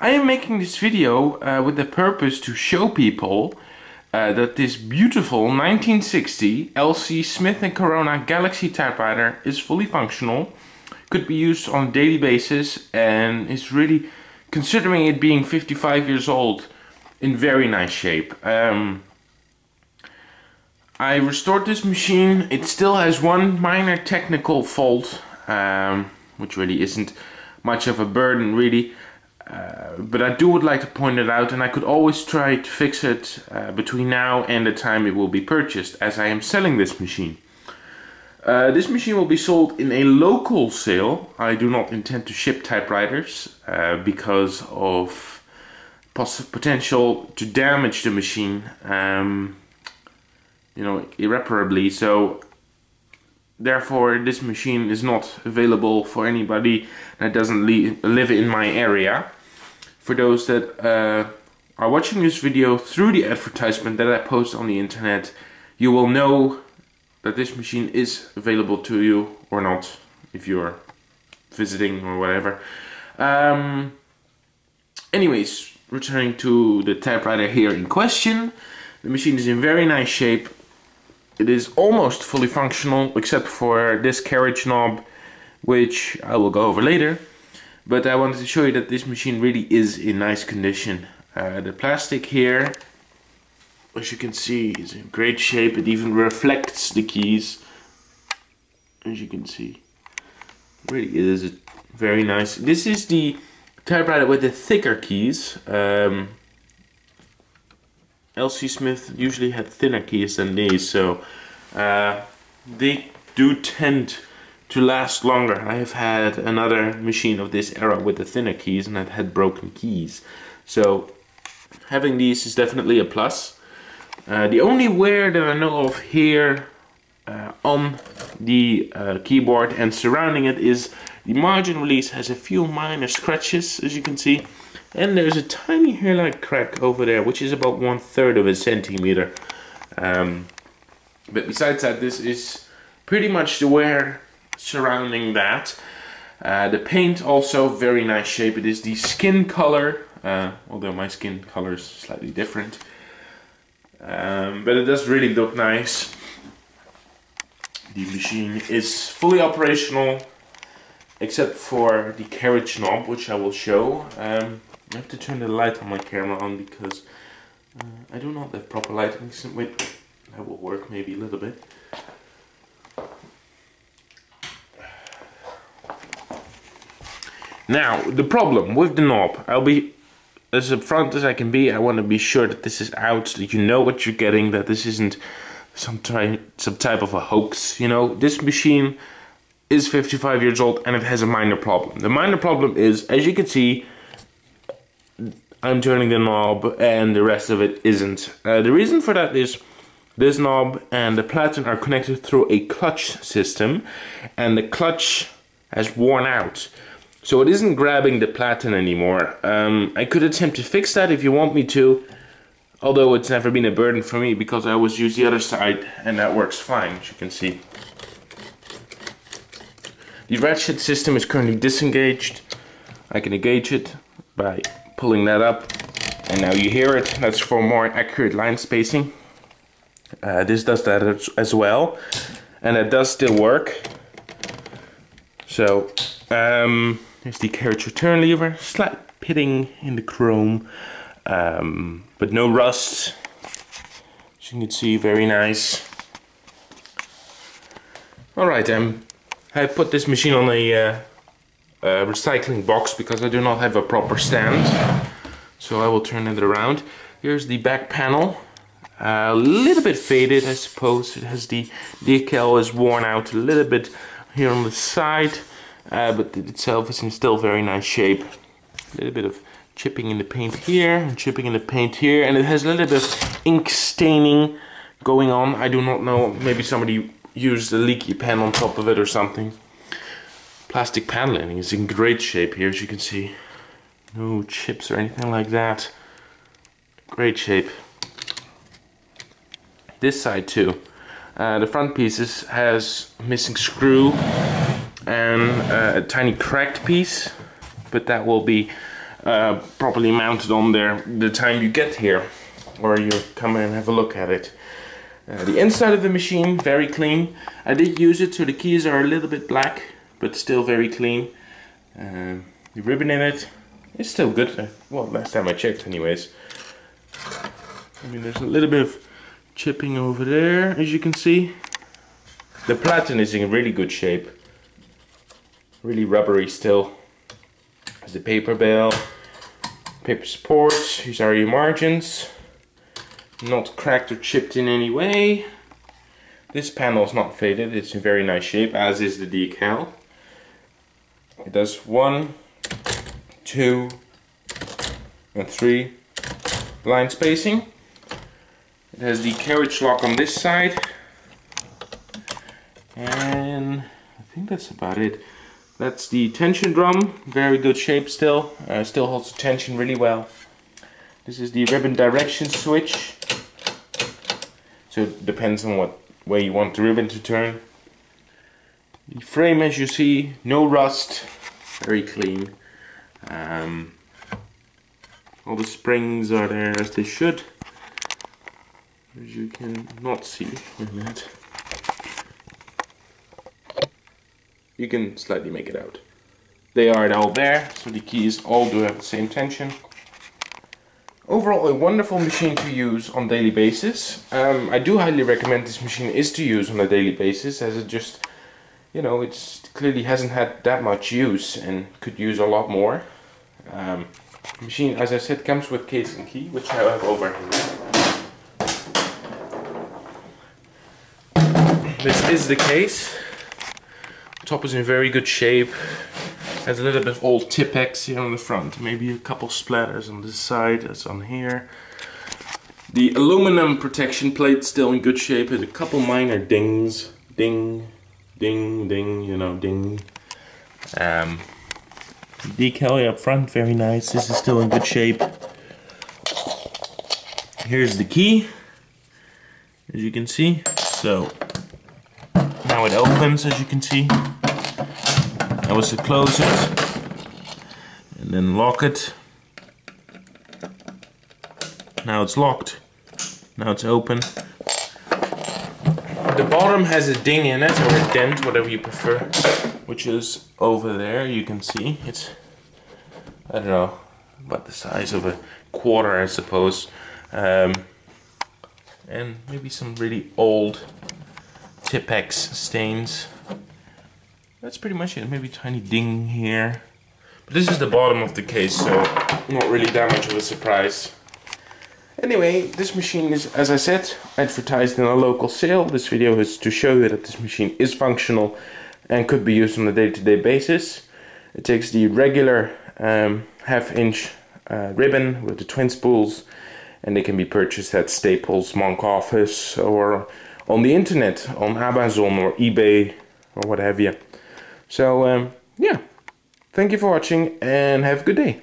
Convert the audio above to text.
I am making this video with the purpose to show people that this beautiful 1960 LC Smith & Corona Galaxie typewriter is fully functional, could be used on a daily basis, and is really, considering it being 55 years old, in very nice shape. I restored this machine. It still has one minor technical fault, which really isn't much of a burden really, but I would like to point it out, and I could always try to fix it between now and the time it will be purchased, as I am selling this machine. This machine will be sold in a local sale. I do not intend to ship typewriters because of potential to damage the machine, irreparably. So therefore this machine is not available for anybody that doesn't live in my area. For those that are watching this video through the advertisement that I post on the internet, you will know that this machine is available to you or not, if you're visiting or whatever. Anyways, returning to the typewriter here in question, the machine is in very nice shape. It is almost fully functional, except for this carriage knob, which I will go over later. But I wanted to show you that this machine really is in nice condition. The plastic here, as you can see, is in great shape. It even reflects the keys, as you can see. It really is very nice. This is the typewriter with the thicker keys. LC Smith usually had thinner keys than these, so they do tend to last longer. I have had another machine of this era with the thinner keys, and I've had broken keys. So having these is definitely a plus. The only wear that I know of here on the keyboard and surrounding it is the margin release has a few minor scratches, as you can see. And there's a tiny hairline crack over there, which is about 1/3 of a centimeter. But besides that, this is pretty much the wear surrounding that. The paint also very nice shape. It is the skin color, although my skin color is slightly different. But it does really look nice. The machine is fully operational, except for the carriage knob, which I will show. I have to turn the light on my camera on because I do not have proper lighting. Wait, that will work maybe a little bit. Now, the problem with the knob, I'll be as upfront as I can be. I want to be sure that this is out, that you know what you're getting, that this isn't some type of a hoax. You know, this machine is 55 years old and it has a minor problem. The minor problem is, as you can see, I'm turning the knob and the rest of it isn't. The reason for that is this knob and the platen are connected through a clutch system, and the clutch has worn out. So it isn't grabbing the platen anymore. I could attempt to fix that if you want me to, although it's never been a burden for me because I always use the other side and that works fine, as you can see. The ratchet system is currently disengaged. I can engage it by pulling that up, and now you hear it. That's for more accurate line spacing. This does that as well, and it does still work. So there's the carriage return lever, slight pitting in the chrome, but no rust. As you can see, very nice. Alright, I put this machine on a recycling box because I do not have a proper stand, so I will turn it around. Here's the back panel, a little bit faded, I suppose. It has the decal is worn out a little bit here on the side, but it itself is in still very nice shape. A little bit of chipping in the paint here and chipping in the paint here, and it has a little bit of ink staining going on. I do not know, maybe somebody used a leaky pen on top of it or something. Plastic paneling is in great shape here, as you can see. No chips or anything like that. Great shape. This side too. The front pieces has a missing screw and a tiny cracked piece, but that will be properly mounted on there the time you get here, or you come in and have a look at it. The inside of the machine, very clean. I did use it, so the keys are a little bit black, but still very clean. The ribbon in it is still good. Well, last time I checked anyways. I mean, there's a little bit of chipping over there, as you can see. The platen is in really good shape. Really rubbery still. There's the paper bale, paper supports. These are your margins. Not cracked or chipped in any way. This panel is not faded, it's in very nice shape, as is the decal. It does 1, 2, and 3 line spacing. It has the carriage lock on this side. And I think that's about it. That's the tension drum, very good shape still. Still holds the tension really well. This is the ribbon direction switch. So it depends on what way you want the ribbon to turn. The frame, as you see, no rust, very clean. All the springs are there as they should, as you can not see in that. You can slightly make it out. They are all there, so the keys all do have the same tension. Overall, a wonderful machine to use on a daily basis. I do highly recommend this machine is to use on a daily basis, as it just, you know, it clearly hasn't had that much use and could use a lot more. The machine, as I said, comes with case and key, which I have over here. This is the case. The top is in very good shape. Has a little bit of old Tipex here on the front, maybe a couple splatters on this side, that's on here. The aluminum protection plate still in good shape, with a couple minor dings, ding, ding, ding, you know, ding. Decal up front, very nice. This is still in good shape. Here's the key, as you can see. So now it opens, as you can see. I was to close it and then lock it. Now it's locked. Now it's open. The bottom has a ding in it, or a dent, whatever you prefer, which is over there. You can see it's, I don't know, about the size of a quarter, I suppose, and maybe some really old Tipex stains. That's pretty much it. Maybe a tiny ding here. But this is the bottom of the case, so not really that much of a surprise. Anyway, this machine is, as I said, advertised in a local sale. This video is to show you that this machine is functional and could be used on a day-to-day basis. It takes the regular half-inch ribbon with the twin spools, and they can be purchased at Staples, Monk Office, or on the internet, on Amazon or eBay or what have you. So, yeah, thank you for watching and have a good day.